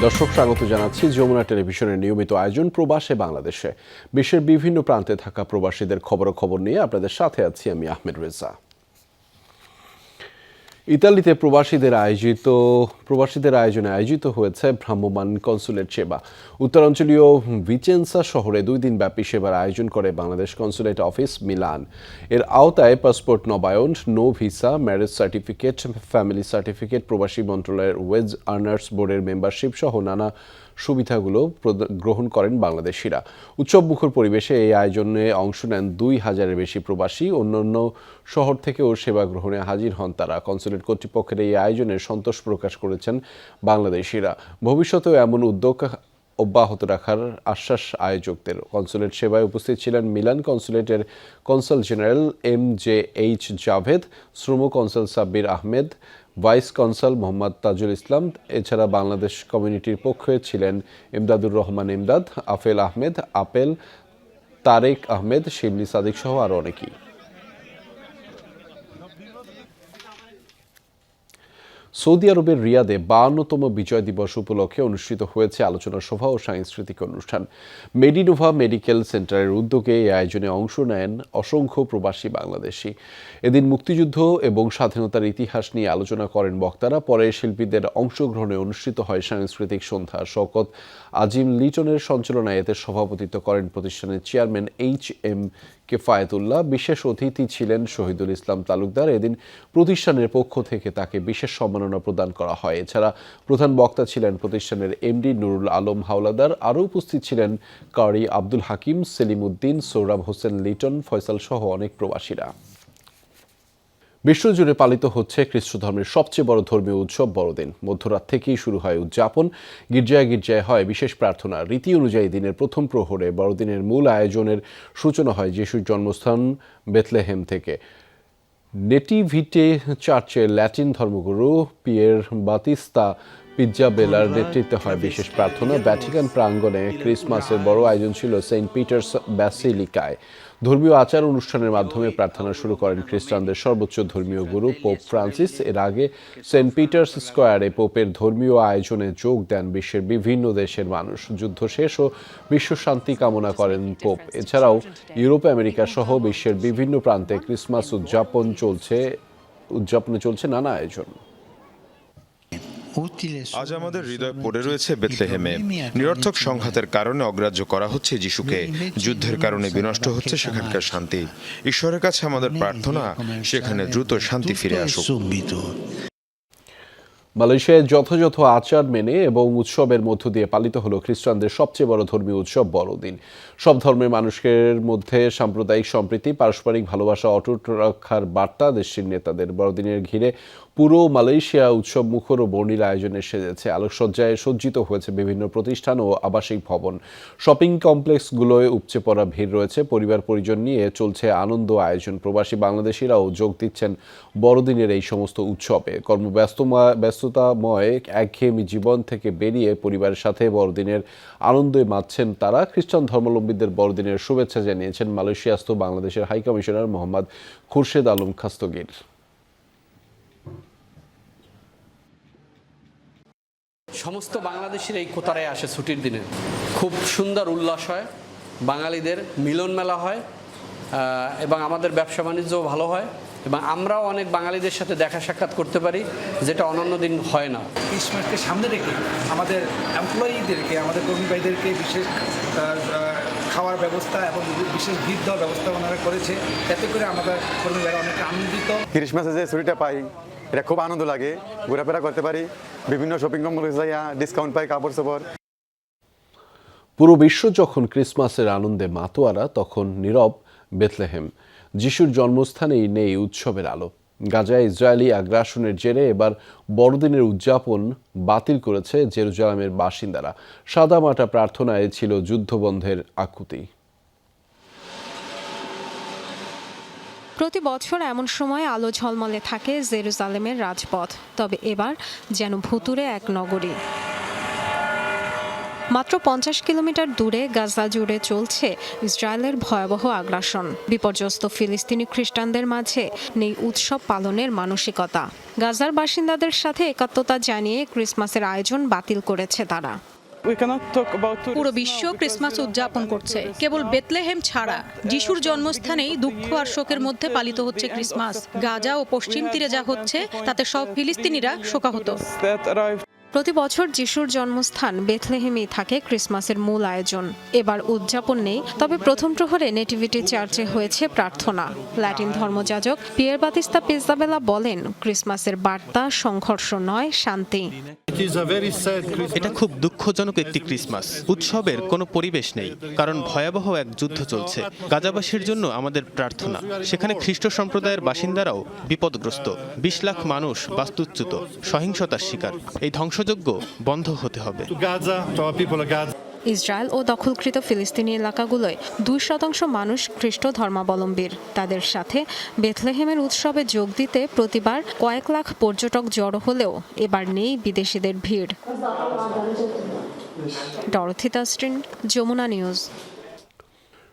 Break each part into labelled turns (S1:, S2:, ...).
S1: দর্শক স্বাগত জানাচ্ছি যমুনা টেলিভিশনের নিয়মিত আয়োজন প্রবাসে বাংলাদেশে। বিশ্বের বিভিন্ন প্রান্তে থাকা প্রবাসীদের খবরাখবর নিয়ে আপনাদের সাথে আছি আমি আহমেদ রেজা। ইতালিতে প্রবাসীদের আয়োজনে আয়োজিত হয়েছে ভ্রাম্যমাণ কনসুলেট সেবা। উত্তরাঞ্চলীয় ভিচেন্সা শহরে 2 দিন ব্যাপী সেবার আয়োজন করে বাংলাদেশ কনসুলেট অফিস মিলান। এর আওতায় পাসপোর্ট নবায়ন, no visa, marriage certificate, family certificate, প্রবাসী মন্ত্রণালয়ের ওয়েজ আর্নার্স বোর্ডের মেম্বারশিপ সহ নানা সুবিধাগুলো গ্রহণ করেন বাংলাদেশিরা। উৎসবমুখর পরিবেশে এই আয়োজনে অংশ নেন 2000-এর বেশি প্রবাসী। অন্যান্য শহর থেকেও সেবা গ্রহণে হাজির হন তারা। কনসুলেট কর্তৃপক্ষের এই আয়োজনে সন্তোষ প্রকাশ করেছেন বাংলাদেশিরা। ভবিষ্যতেও এমন উদ্যোগ অব্যাহত রাখার আশ্বাস আয়োজকদের। কনসুলেট সেবায় উপস্থিত ছিলেন মিলান কনসুলেটের কনসাল জেনারেল MJH জাভেদ, শ্রম consul Sabbir Ahmed, vice consul Mohammad Tajul Islam. এছাড়া বাংলাদেশ কমিউনিটির পক্ষে ছিলেন ইমদাদুর রহমান ইমদাদ, আফেল আহমেদ, আপেল, তারেক আহমেদ, শিবলি সাদিক সহ আরও অনেকেই। সৌদি আরবের রিয়াদে 52তম বিজয় দিবস উপলক্ষে অনুষ্ঠিত হয়েছে আলোচনা সভা ও সাংস্কৃতিক অনুষ্ঠান। মেডিনোভা মেডিকেল সেন্টারের উদ্যোগে এই আয়োজনে অংশ নেন অসংখ্য প্রবাসী বাংলাদেশি। এদিন মুক্তিযুদ্ধ এবং স্বাধীনতার ইতিহাস নিয়ে আলোচনা করেন বক্তারা। পরে শিল্পীদের অংশগ্রহণে অনুষ্ঠিত হয় সাংস্কৃতিক সন্ধ্যা। শওকত আজিম লিটনের সঞ্চালনায় এতে সভাপতিত্ব করেন প্রতিষ্ঠানের চেয়ারম্যান HM কেফায়েতুল্লাহ। বিশেষ অতিথি ছিলেন শহীদুল ইসলাম তালুকদার। এদিন প্রতিষ্ঠানের পক্ষ থেকে তাকে বিশেষ সম্মাননা প্রদান করা হয়। এছাড়া প্রধান বক্তা ছিলেন প্রতিষ্ঠানের MD নুরুল আলম হাওলাদার। আরও উপস্থিত ছিলেন কারি আব্দুল হাকিম, সেলিম উদ্দিন, সোহরাব হোসেন লিটন, ফয়সাল সহ অনেক প্রবাসীরা। বিশ্বজুড়ে পালিত হচ্ছে খ্রিস্ট ধর্মের সবচেয়ে বড় ধর্মীয় উৎসব বড়দিন। মধ্যরাত থেকেই শুরু হয় উদযাপন। গির্জায় গির্জায় হয় বিশেষ প্রার্থনা। রীতি অনুযায়ী দিনের প্রথম প্রহরে বড়দিনের মূল আয়োজনের সূচনা হয় যিশুর জন্মস্থান বেথলেহেম থেকে। নেটিভিটে চার্চের ল্যাটিন ধর্মগুরু পিয়ের বাতিস্তা পিজ্জাবেলার নেতৃত্বে হয় বিশেষ প্রার্থনা। ভ্যাটিকান প্রাঙ্গণে ক্রিসমাসের বড় আয়োজন ছিল সেন্ট পিটার্স ব্যাসিলিকায়। ধর্মীয় আচার অনুষ্ঠানের মাধ্যমে প্রার্থনা শুরু করেন খ্রিস্টানদের সর্বোচ্চ ধর্মীয় গুরু পোপ ফ্রান্সিস। এর আগে সেন্ট পিটার্স স্কোয়ারে পোপের ধর্মীয় আয়োজনে যোগ দেন বিশ্বের বিভিন্ন দেশের মানুষ। যুদ্ধ শেষ ও বিশ্ব শান্তি কামনা করেন পোপ। এছাড়াও ইউরোপ, আমেরিকা সহ বিশ্বের বিভিন্ন প্রান্তে ক্রিসমাস উদযাপনে চলছে নানা আয়োজন।
S2: আজ আমাদের হৃদয় পড়ে রয়েছে বেথলেহেমে। নিরর্থক সংঘাতের কারণে অগ্রাহ্য করা হচ্ছে যিশুকে। যুদ্ধের কারণে বিনষ্ট হচ্ছে সেখানকার শান্তি। ঈশ্বরের কাছে আমাদের প্রার্থনা, সেখানে দ্রুত শান্তি ফিরে আসুক।
S1: মালয়েশিয়ায় যথাযথ আচার মেনে এবং উৎসবের মধ্য দিয়ে পালিত হলো খ্রিস্টানদের সবচেয়ে বড় ধর্মীয় উৎসব বড়দিন। সব ধর্মের মানুষের মধ্যে সাম্প্রদায়িক সম্প্রীতি, পারস্পরিক ভালোবাসা অটুট রাখার বার্তা দেশটির নেতাদের। বড়দিনের ঘিরে পুরো মালয়েশিয়া উৎসব মুখর ও বর্ণিল আয়োজনে সেজেছে। আলোকসজ্জায় সজ্জিত হয়েছে বিভিন্ন প্রতিষ্ঠান ও আবাসিক ভবন। শপিং কমপ্লেক্সগুলোয় উপচে পড়া ভিড় রয়েছে। পরিবার পরিজন নিয়ে চলছে আনন্দ আয়োজন। প্রবাসী বাংলাদেশিরাও যোগ দিচ্ছেন বড়দিনের এই সমস্ত উৎসবে। ব্যস্ততাময় একঘেয়েমি জীবন থেকে বেরিয়ে পরিবারের সাথে বড়দিনের আনন্দে মাতছেন তারা। খ্রিস্টান ধর্মাবলম্বীদের বড়দিনের শুভেচ্ছা জানিয়েছেন মালয়েশিয়াস্থ বাংলাদেশের হাই কমিশনার মোহাম্মদ খুরশেদ আলম খাস্তগির।
S3: সমস্ত বাংলাদেশের এই কোতারায় আসে ছুটির দিনে। খুব সুন্দর উল্লাস হয়, বাঙালিদের মিলন মেলা হয় এবং আমাদের ব্যবসা বাণিজ্যও ভালো হয় এবং আমরাও অনেক বাঙালিদের সাথে দেখা সাক্ষাৎ করতে পারি, যেটা অন্যান্য দিন হয় না।
S4: ক্রিসমাসকে সামনে রেখে আমাদের এমপ্লয়িদেরকে, আমাদের কর্মী ভাইদেরকে বিশেষ খাওয়ার ব্যবস্থা এবং বিশেষ ভিড় দেওয়ার ব্যবস্থা ওনারা করেছে। এতে করে আমাদের কর্মী ভাইরা অনেক আনন্দিত।
S5: ক্রিসমাসে যে ছুটিটা পাই এটা খুব আনন্দ লাগে, ঘোরাফেরা করতে পারি, বিভিন্ন শপিং কমপ্লেক্সে যাইয়া ডিসকাউন্ট পাই, কাপড় চোপড়।
S1: পুরো বিশ্ব যখন ক্রিসমাসের আনন্দে মাতোয়ারা, তখন নীরব বেথলেহেম। যিশুর জন্মস্থানেই নেই উৎসবের আলো। গাজায় ইসরায়েলি আগ্রাসনের জেরে এবার বড়দিনের উদযাপন বাতিল করেছে জেরুজালেমের বাসিন্দারা। সাদামাটা প্রার্থনায় ছিল যুদ্ধবন্ধের আকুতি।
S6: প্রতি বছর এমন সময় আলো ঝলমলে থাকে জেরুজালেমের রাজপথ, তবে এবার যেন ভুতুড়ে এক নগরী। মাত্র 50 কিলোমিটার দূরে গাজা জুড়ে চলছে ইসরায়েলের ভয়াবহ আগ্রাসন। বিপর্যস্ত ফিলিস্তিনি খ্রিস্টানদের মাঝে নেই উৎসব পালনের মানসিকতা। গাজার বাসিন্দাদের সাথে একাত্মতা জানিয়ে ক্রিসমাসের আয়োজন বাতিল করেছে তারা।
S7: পুরো বিশ্ব ক্রিসমাস উদযাপন করছে, কেবল বেথলেহেম ছাড়া। যিশুর জন্মস্থানেই দুঃখ আর শোকের মধ্যে পালিত হচ্ছে ক্রিসমাস। গাজা ও পশ্চিম তীরে যা হচ্ছে তাতে সব ফিলিস্তিনিরা শোকাহত।
S6: প্রতি বছর যিশুর জন্মস্থান বেথলেহেমেই থাকে ক্রিসমাসের মূল আয়োজন। এবার উদযাপন নেই, তবে প্রথম প্রহরে নেটিভিটি চার্চে হয়েছে প্রার্থনা। ল্যাটিন ধর্মযাজক পিয়ের বাতিস্তা পিজাবেলা বলেন, ক্রিসমাসের বার্তা সংঘর্ষ নয়, শান্তি।
S8: এটা খুব দুঃখজনক একটি ক্রিসমাস। উৎসবের কোনো পরিবেশ নেই, কারণ ভয়াবহ এক যুদ্ধ চলছে। গাজাবাসীর জন্য আমাদের প্রার্থনা। সেখানে খ্রিস্ট সম্প্রদায়ের বাসিন্দারাও বিপদগ্রস্ত। 20 লাখ মানুষ বাস্তুচ্যুত, সহিংসতার শিকার। এই ধ্বংসযজ্ঞ বন্ধ হতে হবে।
S6: ইসরায়েল ও দখলকৃত ফিলিস্তিনি এলাকাগুলোয় 2% মানুষ খ্রিস্ট ধর্মাবলম্বীর। তাদের সাথে বেথলেহেমের উৎসবে যোগ দিতে প্রতিবার কয়েক লাখ পর্যটক জড়ো হলেও এবার নেই বিদেশিদের ভিড়। Dorothy Tasrin, Jamuna news.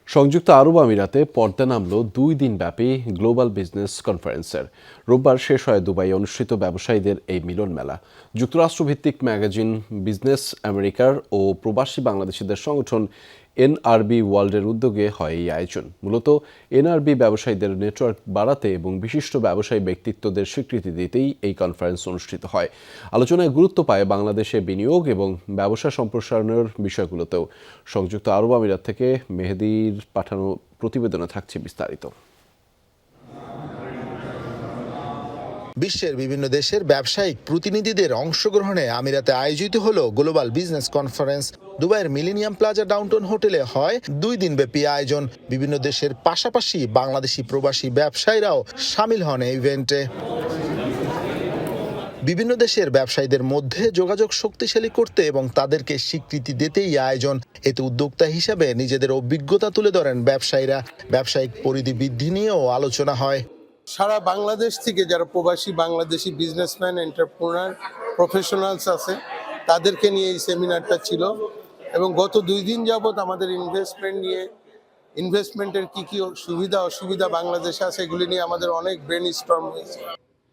S1: সংযুক্ত আরব আমিরাতে পর্দা নামল 2 দিন ব্যাপী গ্লোবাল বিজনেস কনফারেন্সের। রোববার শেষ হয় দুবাই অনুষ্ঠিত ব্যবসায়ীদের এই মিলন মেলা। যুক্তরাষ্ট্রভিত্তিক ম্যাগাজিন বিজনেস আমেরিকার ও প্রবাসী বাংলাদেশিদের সংগঠন এনআরবি ওয়ার্ল্ডের উদ্যোগে হয় এই আয়োজন। মূলত এনআরবি ব্যবসায়ীদের নেটওয়ার্ক বাড়াতে এবং বিশিষ্ট ব্যবসায়ী ব্যক্তিত্বদের স্বীকৃতি দিতেই এই কনফারেন্স অনুষ্ঠিত হয়। আলোচনায় গুরুত্ব পায় বাংলাদেশে বিনিয়োগ এবং ব্যবসা সম্প্রসারণের বিষয়গুলোতেও। সংযুক্ত আরব আমিরাত থেকে মেহেদির পাঠানো প্রতিবেদনে থাকছে বিস্তারিত।
S9: বিশ্বের বিভিন্ন দেশের ব্যবসায়িক প্রতিনিধিদের অংশগ্রহণে আমিরাতে আয়োজিত হলো গ্লোবাল বিজনেস কনফারেন্স। দুবাইয়ের মিলেনিয়াম প্লাজা ডাউনটাউন হোটেলে হয় 2 দিনব্যাপী আয়োজন। বিভিন্ন দেশের পাশাপাশি বাংলাদেশি প্রবাসী ব্যবসায়ীরাও সামিল হন এই ইভেন্টে। বিভিন্ন দেশের ব্যবসায়ীদের মধ্যে যোগাযোগ শক্তিশালী করতে এবং তাদেরকে স্বীকৃতি দিতেই আয়োজন। এতে উদ্যোক্তা হিসেবে নিজেদের অভিজ্ঞতা তুলে ধরেন ব্যবসায়ীরা। ব্যবসায়িক পরিধি বৃদ্ধি নিয়েও আলোচনা হয়।
S10: সারা বাংলাদেশ থেকে যারা প্রবাসী বাংলাদেশি বিজনেসম্যান, এন্টারপ্রেনার, প্রফেশনালস আছে, তাদেরকে নিয়ে এই সেমিনারটা ছিল। এবং গত 2 দিন যাবত আমাদের ইনভেস্টমেন্টের কি কি সুবিধা অসুবিধা বাংলাদেশে আছে এগুলি নিয়ে আমাদের অনেক ব্রেনস্টর্ম হয়েছে।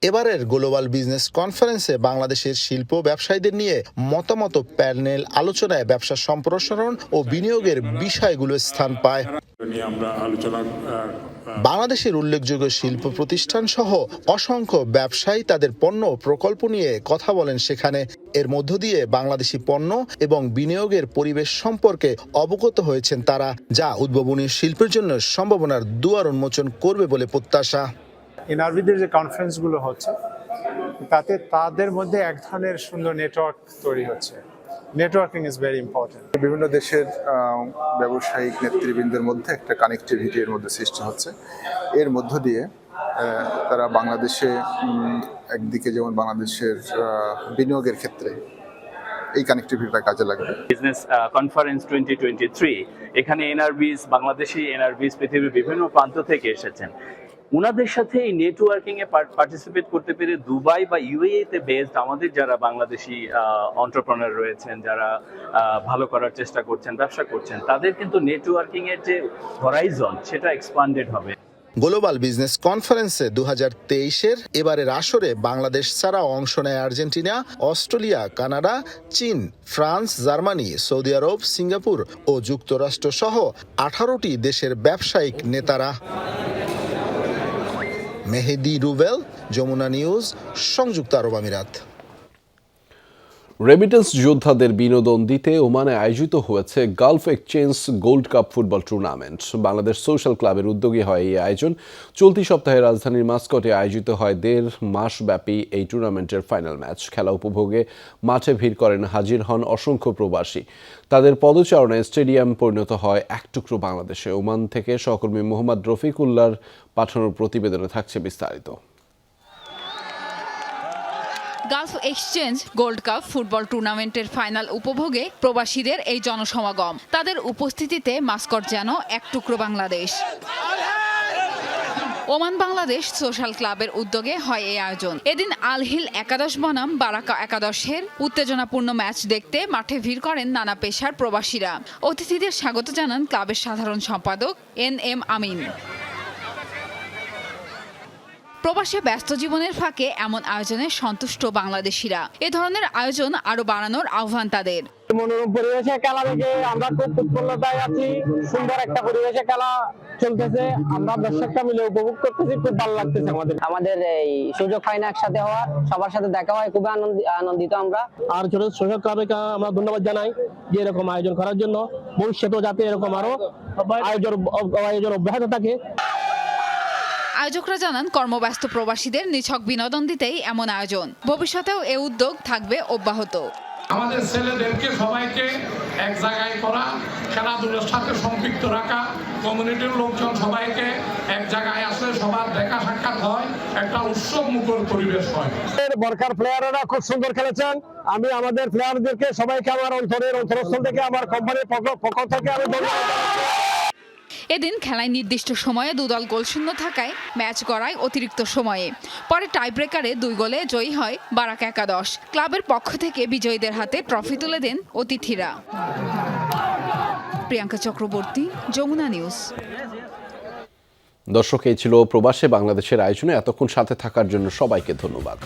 S9: এবারের গ্লোবাল বিজনেস কনফারেন্সে বাংলাদেশের শিল্প ব্যবসায়ীদের নিয়ে মতামত প্যানেল আলোচনায় ব্যবসা সম্প্রসারণ ও বিনিয়োগের বিষয়গুলো স্থান পায়। বাংলাদেশের উল্লেখযোগ্য শিল্প প্রতিষ্ঠান সহ অসংখ্য ব্যবসায়ী তাদের পণ্য ও প্রকল্প নিয়ে কথা বলেন সেখানে। এর মধ্য দিয়ে বাংলাদেশি পণ্য এবং বিনিয়োগের পরিবেশ সম্পর্কে অবগত হয়েছেন তারা, যা উদ্ভাবনী শিল্পের জন্য সম্ভাবনার দুয়ার উন্মোচন করবে বলে প্রত্যাশা।
S11: এনআরবিদের যে কনফারেন্সগুলো হচ্ছে তাতে তাদের মধ্যে এক ধরনের সুন্দর নেটওয়ার্ক তৈরি হচ্ছে। Networking is very important.
S12: বিভিন্ন দেশের ব্যবসায়িক নেতৃবৃন্দের মধ্যে একটা কানেক্টিভিটি এর মধ্যে সৃষ্টি হচ্ছে। এর মধ্য দিয়ে তারা বাংলাদেশে একদিকে যেমন বাংলাদেশের বিনিয়োগের ক্ষেত্রে এই কানেক্টিভিটিটা কাজে লাগবে।
S13: বিজনেস কনফারেন্স 2023 এখানে বাংলাদেশি এনআরবিস পৃথিবীর বিভিন্ন প্রান্ত থেকে এসেছেন। ওনাদের সাথে এই নেটওয়ার্কিং এ পার্টিসিপেট করতে পেরে দুবাই বা ইউএই তে বেসড আমাদের যারা বাংলাদেশি এন্টারপ্রেনার রয়েছেন, যারা ভালো করার চেষ্টা করছেন, ব্যবসা করছেন, তাদের কিন্তু নেটওয়ার্কিং এর যে হরাইজন সেটা এক্সপান্ডেড হবে।
S9: গ্লোবাল বিজনেস কনফারেন্সে 2023-এর এবারের আসরে বাংলাদেশ ছাড়াও অংশ নেয় আর্জেন্টিনা, অস্ট্রেলিয়া, কানাডা, চীন, ফ্রান্স, জার্মানি, সৌদি আরব, সিঙ্গাপুর ও যুক্তরাষ্ট্র সহ 18টি দেশের ব্যবসায়িক নেতারা। মেহেদি রুবেল, যমুনা নিউজ, সংযুক্ত আরব আমিরাত।
S1: রেমিটেন্স যোদ্ধাদের বিনোদন দিতে ওমানে আয়োজিত হয়েছে Gulf exchange gold cup football tournament. Bangladesh social ক্লাবের উদ্যোগে হয় এই আয়োজন। চলতি সপ্তাহে রাজধানীর মাস্কটে আয়োজিত হয় 1.5 মাস ব্যাপী এই টুর্নামেন্টের ফাইনাল ম্যাচ। খেলা উপভোগে মাঠে ভিড় করেন, হাজির হন অসংখ্য প্রবাসী। তাদের পদচারণায় স্টেডিয়াম পরিণত হয় এক টুকরো বাংলাদেশে। ওমান থেকে সহকর্মী মোহাম্মদ রফিকুল্লাহর পাঠানোর প্রতিবেদনে থাকছে বিস্তারিত।
S14: Gulf exchange gold cup football টুর্নামেন্টের ফাইনাল উপভোগে প্রবাসীদের এই জনসমাগম। তাদের উপস্থিতিতে মাস্কট যেন এক টুকরো বাংলাদেশ। ওমান বাংলাদেশ সোশ্যাল ক্লাবের উদ্যোগে হয় এই আয়োজন। এদিন আল হিল একাদশ বনাম বারাকা একাদশের উত্তেজনাপূর্ণ ম্যাচ দেখতে মাঠে ভিড় করেন নানা পেশার প্রবাসীরা। অতিথিদের স্বাগত জানান ক্লাবের সাধারণ সম্পাদক NM আমিন। প্রবাসে ব্যস্ত জীবনের ফাঁকে এমন আয়োজনে সন্তুষ্ট বাংলাদেশিরা। এ ধরনের আয়োজন আরো বাড়ানোর আহ্বান তাদের।
S15: মনোরম পরিবেশে খেলা দেখে আমরা খুব উৎফুল্লতায় আছি। সুন্দর একটা পরিবেশে খেলা চলতেছে, আমরা দর্শকরা মিলে উপভোগ করতেছি, খুব ভালো লাগতেছে। আমাদের এই সুযোগ হয় না একসাথে হওয়ার, সবার সাথে দেখা হয়, খুবই আনন্দিত আমরা। আর ছোট সোশ্যাল ক্লাবকে আমরা ধন্যবাদ জানাই যে এরকম আয়োজন করার জন্য। ভবিষ্যতেও যাতে এরকম আরো আয়োজন অব্যাহত থাকে।
S14: আয়োজকরা জানান কর্মব্যস্ত প্রবাসীদের নিছক বিনোদন দিতেই এমন আয়োজন। ভবিষ্যতেও এ উদ্যোগ থাকবে অব্যাহত।
S16: আমাদের ছেলেদেরকে সবাইকে এক জায়গায় করা, খেলাধুলার সাথে সম্পৃক্ত রাখা, কমিউনিটির লোকজন সবাইকে এক জায়গায় আসলে সবার দেখা সাক্ষাৎ হয়, একটা উৎসব মুখর পরিবেশ হয়।
S15: বরকার প্লেয়াররা খুব সুন্দর খেলেছেন। আমি আমাদের প্লেয়ারদেরকে সবাইকে আমার অন্তরস্থল থেকে, আমার কোম্পানির পক্ষ থেকে আমি ধন্যবাদ জানাচ্ছি।
S14: এদিন খেলায় নির্দিষ্ট সময়ে 2 দল গোলশূন্য থাকায় ম্যাচ গড়ায় অতিরিক্ত সময়ে। পরে টাইব্রেকারে 2 গোলে জয়ী হয় বারাকা একাদশ। ক্লাবের পক্ষ থেকে বিজয়ীদের হাতে ট্রফি তুলে দেন অতিথিরা। প্রিয়াঙ্কা চক্রবর্তী, যমুনা নিউজ।
S1: দর্শক, এই ছিল প্রবাসে বাংলাদেশের আয়োজনে। এতক্ষণ সাথে থাকার জন্য সবাইকে ধন্যবাদ।